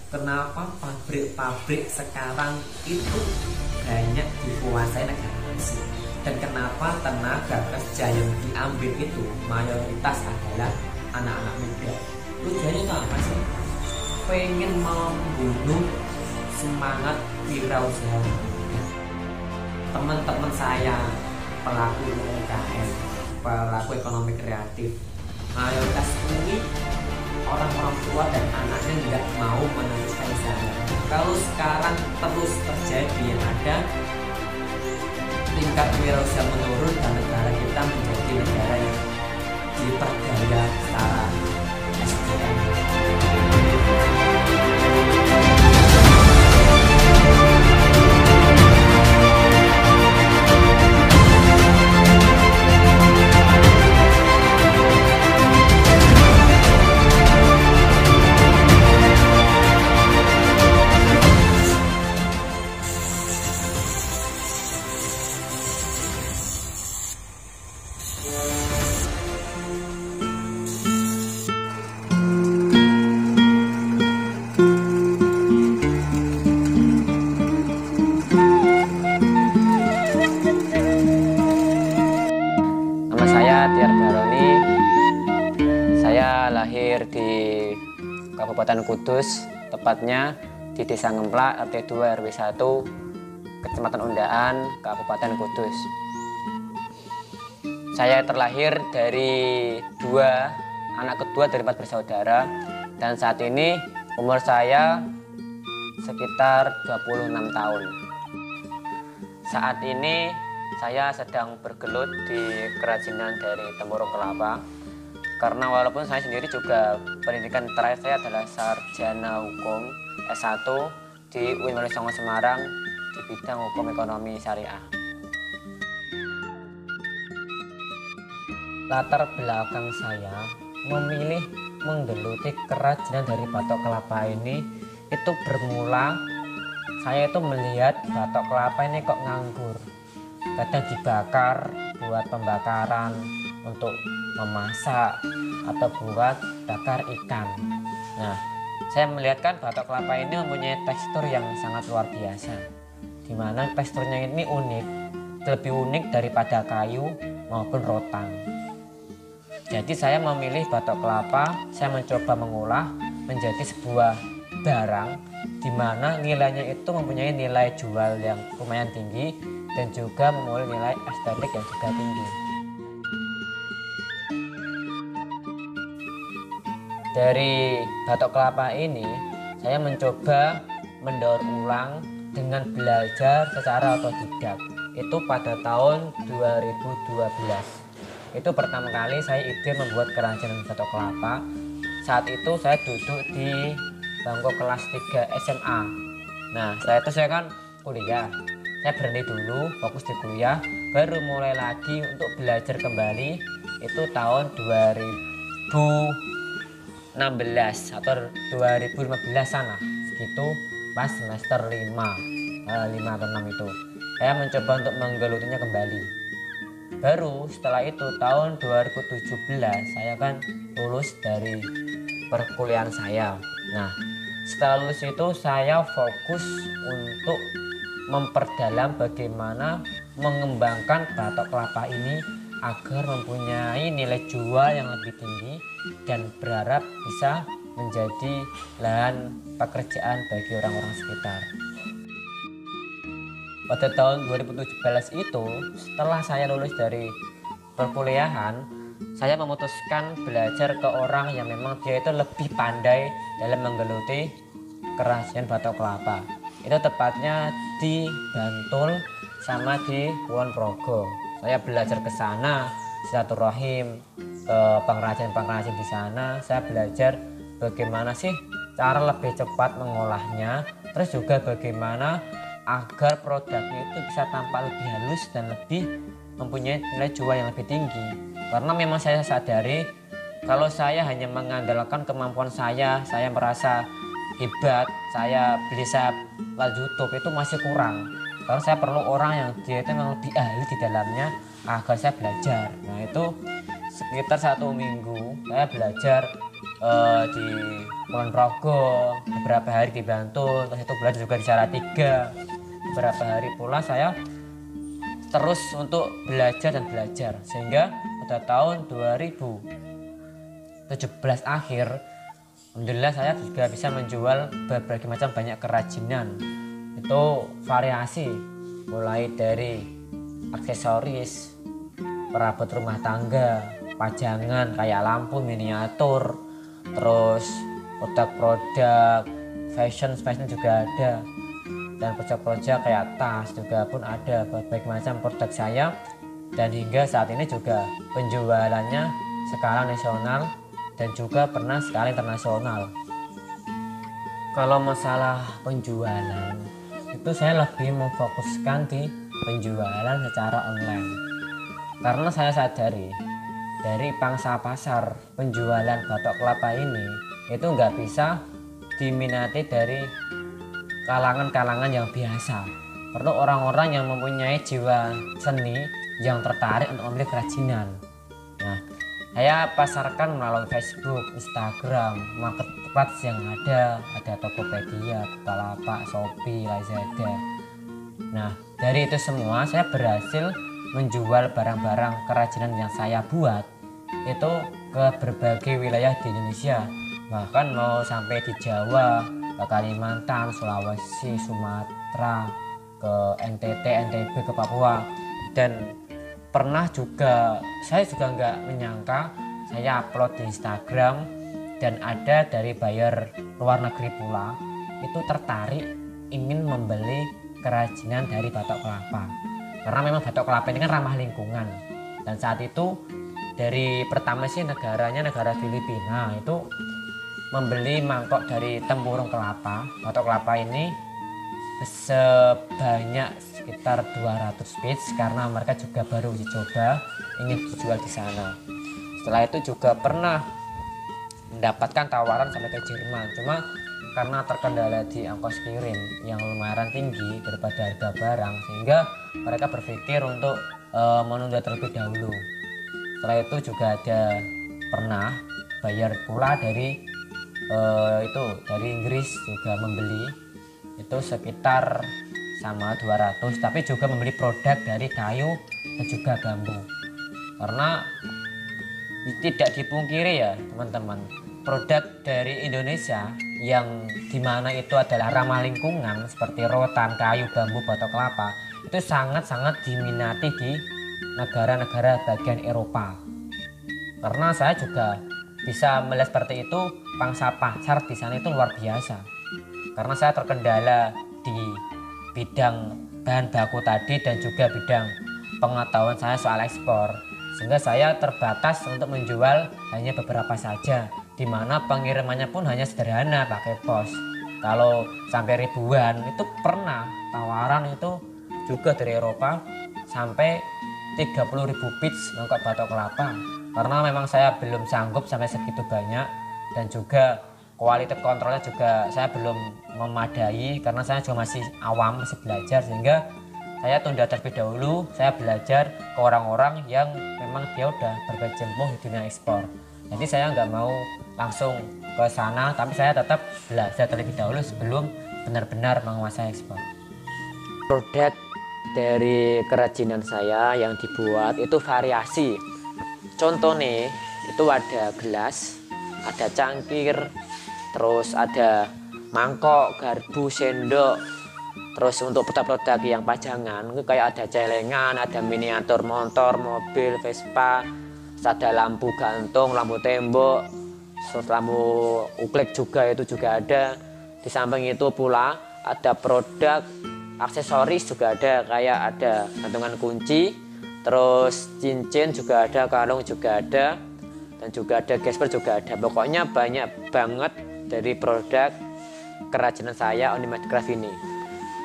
kenapa pabrik-pabrik sekarang itu banyak dikuasai negara asing, dan kenapa tenaga kerja yang diambil itu mayoritas adalah anak-anak muda. Tujuannya itu apa sih? Pengen membunuh semangat wirausaha teman-teman saya, pelaku UMKM, pelaku ekonomi kreatif. Mayoritas ini orang-orang tua dan anaknya nggak mau meneruskan usaha. Kalau sekarang terus terjadi yang ada, tingkat wirausaha menurun dan negara kita menjadi negara yang diperdaya secara SDM. Lahir di Kabupaten Kudus, tepatnya di Desa Ngemplak, RT 2 RW 1, Kecamatan Undaan, Kabupaten Kudus. Saya terlahir dari anak kedua dari 4 bersaudara, dan saat ini umur saya sekitar 26 tahun. Saat ini saya sedang bergelut di kerajinan dari tempurung kelapa. Karena walaupun saya sendiri juga pendidikan terakhir saya adalah sarjana hukum S1 di UIN Songo Semarang di bidang hukum ekonomi syariah. Latar belakang saya memilih menggeluti kerajinan dari batok kelapa ini itu bermula saya itu melihat batok kelapa ini kok nganggur. Kadang dibakar buat pembakaran untuk memasak atau buat bakar ikan. Nah, saya melihatkan batok kelapa ini mempunyai tekstur yang sangat luar biasa, dimana teksturnya ini unik, lebih unik daripada kayu maupun rotan. Jadi saya memilih batok kelapa, saya mencoba mengolah menjadi sebuah barang dimana nilainya itu mempunyai nilai jual yang lumayan tinggi dan juga memiliki nilai estetik yang juga tinggi. Dari batok kelapa ini saya mencoba mendaur ulang dengan belajar secara otodidak. Itu pada tahun 2012. Itu pertama kali saya ide membuat kerajinan batok kelapa. Saat itu saya duduk di bangku kelas 3 SMA. Nah, saya kan kuliah. Saya berhenti dulu, fokus di kuliah, baru mulai lagi untuk belajar kembali. Itu tahun 2016 atau 2015 sana, segitu pas semester 5 atau 6 itu saya mencoba untuk menggelutinya kembali. Baru setelah itu tahun 2017 saya kan lulus dari perkuliahan saya. Nah, setelah lulus itu saya fokus untuk memperdalam bagaimana mengembangkan batok kelapa ini agar mempunyai nilai jual yang lebih tinggi dan berharap bisa menjadi lahan pekerjaan bagi orang-orang sekitar. Pada tahun 2017 itu, setelah saya lulus dari perkuliahan, saya memutuskan belajar ke orang yang memang dia itu lebih pandai dalam menggeluti kerajinan batok kelapa. Itu tepatnya di Bantul sama di Kulon Progo. Saya belajar ke sana, silaturahim ke pengrajin-pengrajin di sana. Saya belajar bagaimana sih cara lebih cepat mengolahnya, terus juga bagaimana agar produknya itu bisa tampak lebih halus dan lebih mempunyai nilai jual yang lebih tinggi. Karena memang saya sadari kalau saya hanya mengandalkan kemampuan saya merasa hebat, saya bisa lihat YouTube itu masih kurang. Karena saya perlu orang yang dia itu memang lebih ahli di dalamnya agar saya belajar. Nah, itu sekitar 1 minggu saya belajar di Kulon Progo, beberapa hari di Bantul, terus itu belajar juga di Salatiga. Beberapa hari pula saya terus untuk belajar dan belajar, sehingga pada tahun 2017 akhir alhamdulillah saya juga bisa menjual berbagai macam banyak kerajinan. Itu variasi mulai dari aksesoris, perabot rumah tangga, pajangan kayak lampu miniatur, terus produk-produk fashion juga ada, dan produk-produk kayak tas juga pun ada, berbagai macam produk saya. Dan hingga saat ini juga penjualannya skala nasional dan juga pernah skala internasional. Kalau masalah penjualan itu saya lebih memfokuskan di penjualan secara online, karena saya sadari dari pangsa pasar penjualan batok kelapa ini itu nggak bisa diminati dari kalangan-kalangan yang biasa. Perlu orang-orang yang mempunyai jiwa seni yang tertarik untuk membeli kerajinan. Nah, saya pasarkan melalui Facebook, Instagram, marketplace yang ada Tokopedia, Bukalapak, Shopee, Lazada. Nah, dari itu semua saya berhasil menjual barang-barang kerajinan yang saya buat itu ke berbagai wilayah di Indonesia, bahkan mau sampai di Jawa, ke Kalimantan, Sulawesi, Sumatera, ke NTT, NTB, ke Papua. Dan pernah juga saya juga nggak menyangka saya upload di Instagram dan ada dari buyer luar negeri pula itu tertarik ingin membeli kerajinan dari batok kelapa, karena memang batok kelapa ini kan ramah lingkungan. Dan saat itu dari pertama sih negara Filipina itu membeli mangkok dari tempurung kelapa. Batok kelapa ini sebanyak sekitar 200 piece karena mereka juga baru uji coba ingin dijual di sana. Setelah itu juga pernah mendapatkan tawaran sampai ke Jerman, cuma karena terkendala di ongkos kirim yang lumayan tinggi daripada harga barang, sehingga mereka berpikir untuk menunda terlebih dahulu. Setelah itu juga ada pernah bayar pula dari dari Inggris juga membeli itu sekitar sama 200, tapi juga membeli produk dari kayu dan juga bambu. Karena tidak dipungkiri ya teman-teman, produk dari Indonesia yang dimana itu adalah ramah lingkungan seperti rotan, kayu, bambu, batok kelapa itu sangat-sangat diminati di negara-negara bagian Eropa. Karena saya juga bisa melihat seperti itu, pangsa pasar di sana itu luar biasa. Karena saya terkendala di bidang bahan baku tadi dan juga bidang pengetahuan saya soal ekspor, sehingga saya terbatas untuk menjual hanya beberapa saja, di mana pengirimannya pun hanya sederhana pakai pos. Kalau sampai ribuan itu pernah tawaran itu juga dari Eropa sampai 30.000 piece mangkok batok kelapa, karena memang saya belum sanggup sampai segitu banyak, dan juga kualitas kontrolnya juga saya belum memadai karena saya juga masih awam, masih belajar, sehingga saya tunda terlebih dahulu. Saya belajar ke orang-orang yang memang dia udah berkecimpung di dunia ekspor. Jadi saya nggak mau langsung ke sana, tapi saya tetap belajar terlebih dahulu sebelum benar-benar menguasai ekspor. Produk dari kerajinan saya yang dibuat itu variasi. Contoh nih, itu ada gelas, ada cangkir, terus ada mangkok, garpu, sendok. Terus untuk produk-produk yang pajangan itu kayak ada celengan, ada miniatur motor, mobil, Vespa, ada lampu gantung, lampu tembok, terus lampu uklek juga itu juga ada. Di samping itu pula ada produk aksesoris juga ada, kayak ada gantungan kunci, terus cincin juga ada, kalung juga ada, dan juga ada gesper juga ada. Pokoknya banyak banget dari produk kerajinan saya Onimatic Craft ini.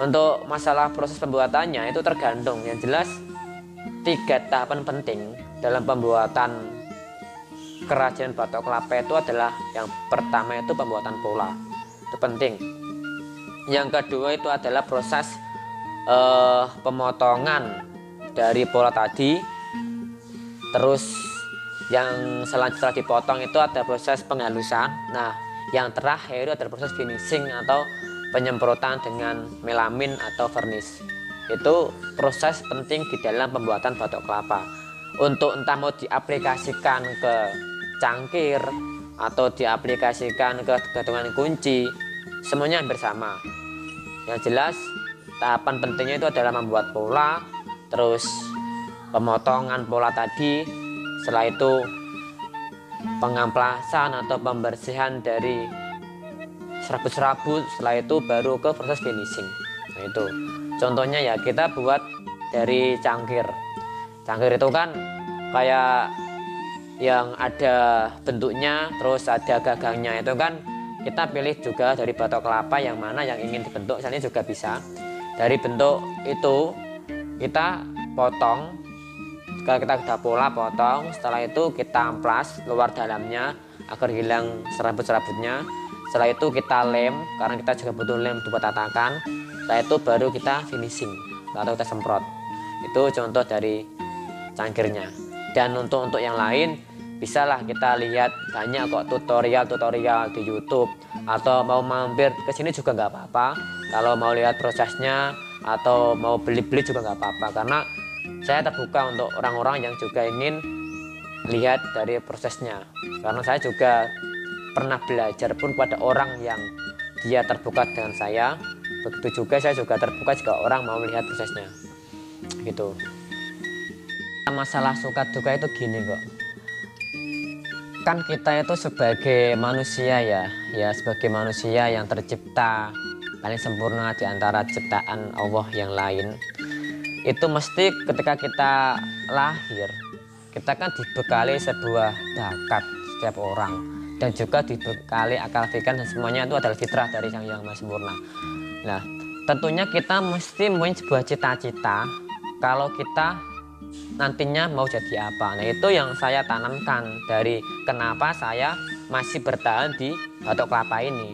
Untuk masalah proses pembuatannya itu tergantung, yang jelas 3 tahapan penting dalam pembuatan kerajinan batok kelapa itu adalah yang pertama itu pembuatan pola, itu penting. Yang kedua itu adalah proses pemotongan dari pola tadi. Terus Yang selanjutnya dipotong itu ada proses penghalusan. Nah, yang terakhir itu adalah proses finishing atau penyemprotan dengan melamin atau vernis. Itu proses penting di dalam pembuatan batok kelapa. Untuk entah mau diaplikasikan ke cangkir atau diaplikasikan ke gantungan kunci, semuanya hampir sama. Yang jelas tahapan pentingnya itu adalah membuat pola, terus pemotongan pola tadi, setelah itu pengamplasan atau pembersihan dari serabut-serabut, setelah itu baru ke proses finishing. Nah itu contohnya ya, kita buat dari cangkir. Cangkir itu kan kayak yang ada bentuknya, terus ada gagangnya, itu kan kita pilih juga dari batok kelapa yang mana yang ingin dibentuk, misalnya juga bisa dari bentuk itu kita potong. Kalau kita sudah pola potong, setelah itu kita amplas luar dalamnya agar hilang serabut-serabutnya. Setelah itu kita lem, karena kita juga butuh lem untuk tatakan. Setelah itu baru kita finishing atau kita semprot. Itu contoh dari cangkirnya. Dan untuk yang lain bisalah kita lihat, banyak kok tutorial di YouTube, atau mau mampir ke sini juga nggak apa-apa. Kalau mau lihat prosesnya atau mau beli juga nggak apa-apa, karena saya terbuka untuk orang-orang yang juga ingin lihat dari prosesnya. Karena saya juga pernah belajar pun pada orang yang dia terbuka dengan saya, begitu juga saya juga terbuka jika orang mau melihat prosesnya gitu. Masalah suka duka itu gini kok, kan kita itu sebagai manusia ya sebagai manusia yang tercipta paling sempurna di antara ciptaan Allah yang lain, itu mesti ketika kita lahir kita kan dibekali sebuah bakat setiap orang, dan juga dibekali akal pikiran, dan semuanya itu adalah fitrah dari Sang Yang Maha Sempurna. Nah, tentunya kita mesti mempunyai sebuah cita-cita kalau kita nantinya mau jadi apa. Nah, itu yang saya tanamkan dari kenapa saya masih bertahan di batok kelapa ini.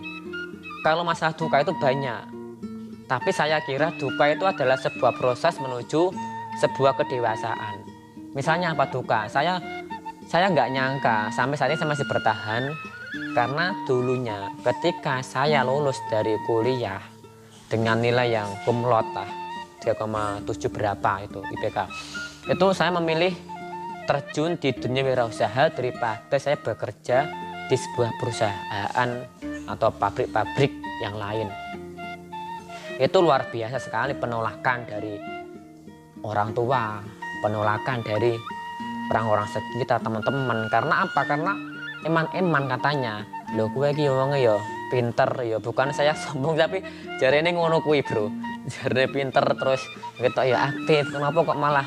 Kalau masalah duka itu banyak, tapi saya kira duka itu adalah sebuah proses menuju sebuah kedewasaan. Misalnya apa duka? Saya nggak nyangka sampai saat ini saya masih bertahan, karena dulunya ketika saya lulus dari kuliah dengan nilai yang kumlot lah 3,7 berapa itu IPK, itu saya memilih terjun di dunia wirausaha daripada saya bekerja di sebuah perusahaan atau pabrik-pabrik yang lain. Itu luar biasa sekali penolakan dari orang tua, penolakan dari orang-orang sekitar, teman-teman. Karena apa? Karena eman-eman katanya, lho gue iki wonge ya pinter ya, bukan saya sombong tapi jarene ngono kuwi bro, jarene pinter terus gitu ya aktif, kenapa kok malah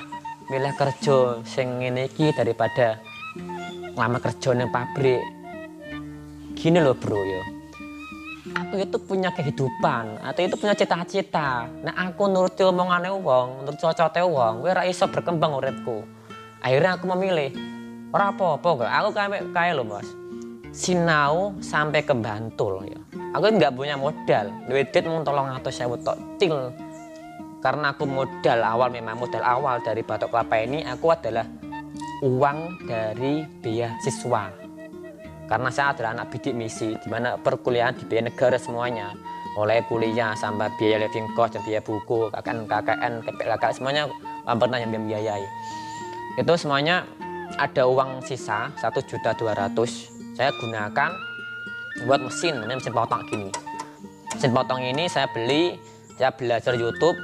milih kerja sing ngene iki daripada lama kerja ning pabrik. Gini loh bro ya, aku itu punya kehidupan atau itu punya cita-cita. Nah aku nuruti omongane wong, nurut cocote wong, kowe ora iso berkembang uripku. Akhirnya aku memilih ora apa-apa kok, aku kayak lho Mas, sinau sampai ke Bantul ya. Aku nggak punya modal, duit mung 300.000 tok til. Karena aku modal awal, memang modal awal dari batok kelapa ini aku adalah uang dari biaya siswa. Karena saya adalah anak bidik misi, di mana perkuliahan dibiayai negara semuanya, mulai kuliah sampai biaya living cost dan biaya buku, KKN, KPLK, semuanya pernah yang membiayai. Itu semuanya ada uang sisa 1.200.000 saya gunakan buat mesin, namanya mesin potong gini. Mesin potong ini saya beli, saya belajar YouTube,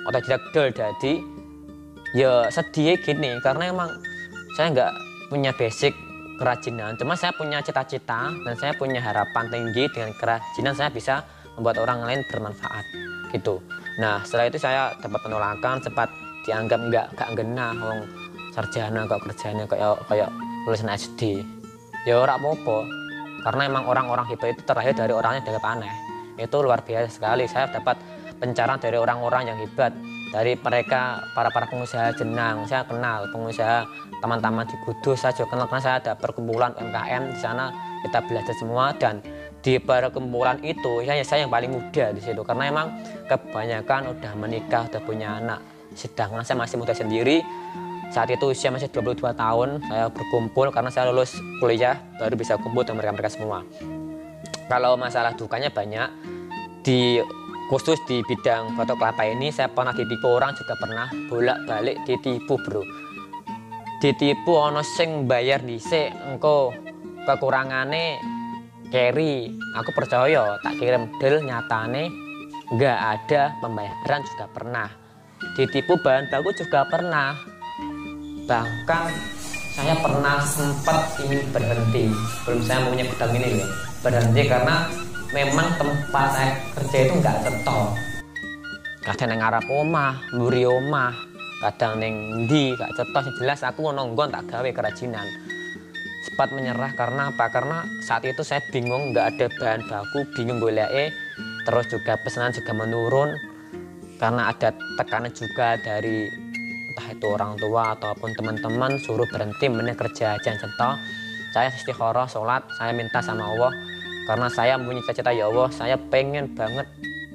otodidak jadi ya sedih gini, karena emang saya nggak punya basic kerajinan, cuma saya punya cita-cita dan saya punya harapan tinggi dengan kerajinan saya bisa membuat orang lain bermanfaat gitu. Nah setelah itu saya dapat penolakan, sempat dianggap nggak genah, wong sarjana kok kerjanya kayak lulusan SD. Ya ora apa-apa, karena emang orang-orang hebat itu terlahir dari orangnya dianggap aneh. Itu luar biasa sekali. Saya dapat pencerahan dari orang-orang yang hebat, dari mereka para pengusaha jenang. Saya kenal pengusaha teman-teman di Kudus, saya juga kenal karena saya ada perkumpulan UMKM di sana, kita belajar semua. Dan di perkumpulan itu saya yang paling muda di situ, karena emang kebanyakan udah menikah, udah punya anak, sedangkan saya masih muda sendiri. saat itu usia masih 22 tahun saya berkumpul karena saya lulus kuliah baru bisa kumpul dengan mereka-mereka semua. Kalau masalah dukanya banyak, khusus di bidang batok kelapa ini saya pernah ditipu orang, juga pernah bolak-balik ditipu bro. Ditipu ono sing bayar dhisik engko kekurangane carry, aku percaya tak kirim del, nyatane nggak ada pembayaran juga pernah. Ditipu bahan baku juga pernah. Bahkan saya pernah sempat ingin berhenti sebelum saya punya bidang ini loh. Berhenti karena memang tempat saya kerja itu nggak cetok. Kadang neng arep omah, mburi omah, kadang neng ndi gak cetok. Jelas aku nonggon tak gawe kerajinan. Sempat menyerah karena apa? Karena saat itu saya bingung, nggak ada bahan baku, bingung goleke. Terus juga pesanan juga menurun karena ada tekanan juga dari entah itu orang tua ataupun teman-teman suruh berhenti meneh kerja aja cetok. Saya istikharah sholat, saya minta sama Allah karena saya punya cita-cita, ya Allah saya pengen banget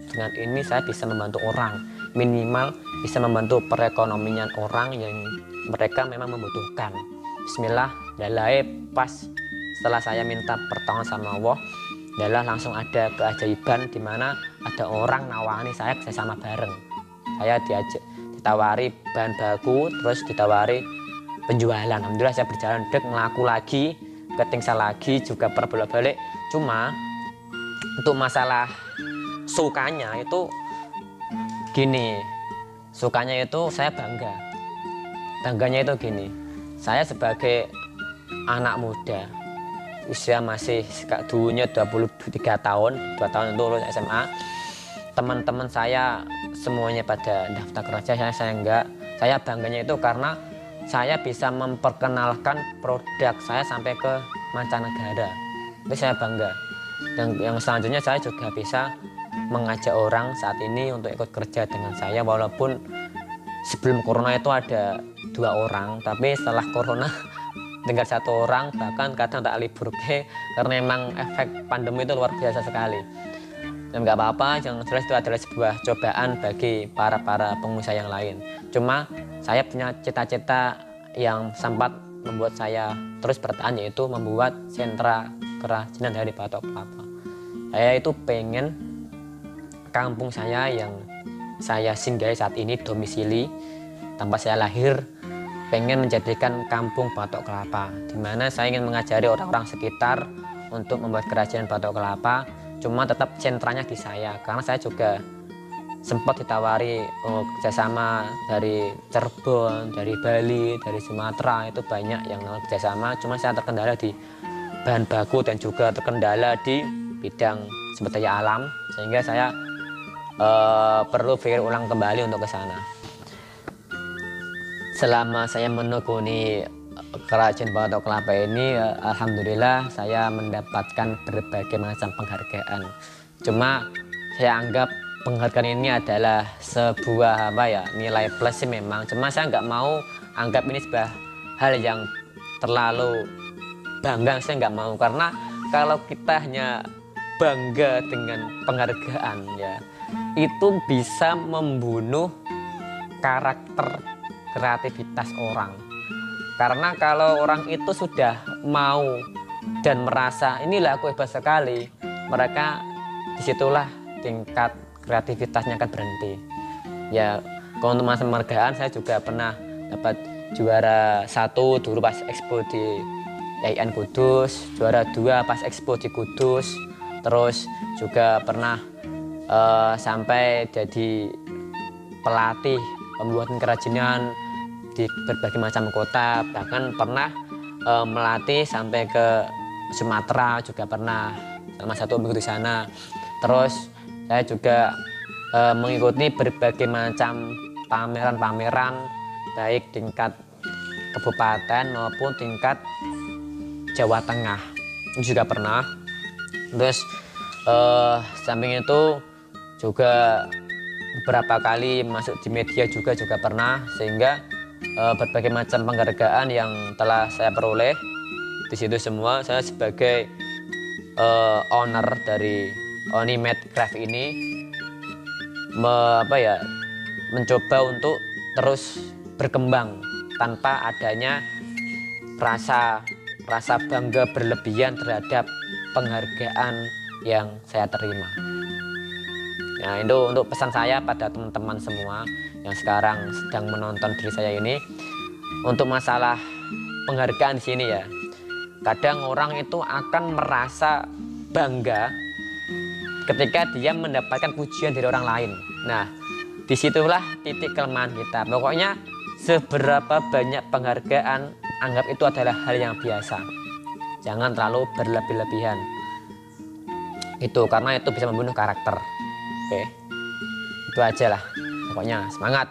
dengan ini saya bisa membantu orang, minimal bisa membantu perekonomian orang yang mereka memang membutuhkan. Bismillah, dalai pas setelah saya minta pertolongan sama Allah, adalah langsung ada keajaiban di mana ada orang nawani saya sama bareng. Saya ditawari bahan baku, terus ditawari penjualan. Alhamdulillah saya berjalan dek melaku lagi, ketingsa lagi, juga bolak-balik. Cuma untuk masalah sukanya itu gini, sukanya itu saya bangga. Bangganya itu gini, saya sebagai anak muda, usia masih dulunya 23 tahun, 2 tahun itu lulus SMA. Teman-teman saya semuanya pada daftar kerja, saya enggak. Saya bangganya itu karena saya bisa memperkenalkan produk saya sampai ke mancanegara. Itu saya bangga. Dan yang selanjutnya saya juga bisa mengajak orang saat ini untuk ikut kerja dengan saya, walaupun sebelum corona itu ada 2 orang, tapi setelah corona tinggal 1 orang, bahkan kadang tak libur karena memang efek pandemi itu luar biasa sekali. Dan nggak apa-apa, yang jelas itu adalah sebuah cobaan bagi para pengusaha yang lain. Cuma saya punya cita-cita yang sempat membuat saya terus bertahan, yaitu membuat sentra kerajinan dari batok kelapa. Saya itu pengen kampung saya yang saya singgahi saat ini, domisili tempat saya lahir, pengen menjadikan kampung batok kelapa, di mana saya ingin mengajari orang-orang sekitar untuk membuat kerajinan batok kelapa. Cuma tetap sentranya di saya, karena saya juga sempat ditawari kerjasama dari Cirebon, dari Bali, dari Sumatera, itu banyak yang kerjasama. Cuma saya terkendala di bahan baku dan juga terkendala di bidang sumber daya alam, sehingga saya perlu pikir ulang kembali untuk ke sana. Selama saya menekuni kerajinan batok kelapa ini, alhamdulillah saya mendapatkan berbagai macam penghargaan. Cuma saya anggap penghargaan ini adalah sebuah nilai plus sih memang. Cuma saya nggak mau anggap ini sebuah hal yang terlalu bangga. Saya nggak mau, karena kalau kita hanya bangga dengan penghargaan, ya itu bisa membunuh karakter kreativitas orang. Karena kalau orang itu sudah mau dan merasa inilah aku hebat sekali, mereka disitulah tingkat kreativitasnya akan berhenti. Ya, kalau untuk masalah penghargaan, saya juga pernah dapat juara 1 dulu pas expo di IAIN Kudus, juara 2 pas expo di Kudus, terus juga pernah sampai jadi pelatih pembuatan kerajinan di berbagai macam kota, bahkan pernah melatih sampai ke Sumatera, juga pernah selama 1 minggu di sana. Terus saya juga mengikuti berbagai macam pameran-pameran, baik tingkat kabupaten maupun tingkat Jawa Tengah, ini juga pernah. Terus samping itu juga beberapa kali masuk di media juga pernah, sehingga berbagai macam penghargaan yang telah saya peroleh di situ semua saya sebagai owner dari Onimed Craft ini mencoba untuk terus berkembang tanpa adanya rasa bangga berlebihan terhadap penghargaan yang saya terima. Nah, itu untuk pesan saya pada teman-teman semua yang sekarang sedang menonton diri saya ini. Untuk masalah penghargaan di sini ya, kadang orang itu akan merasa bangga ketika dia mendapatkan pujian dari orang lain. Nah, disitulah titik kelemahan kita. Pokoknya seberapa banyak penghargaan, anggap itu adalah hal yang biasa. Jangan terlalu berlebih-lebihan. Itu karena itu bisa membunuh karakter. Oke. Itu aja lah. Pokoknya semangat.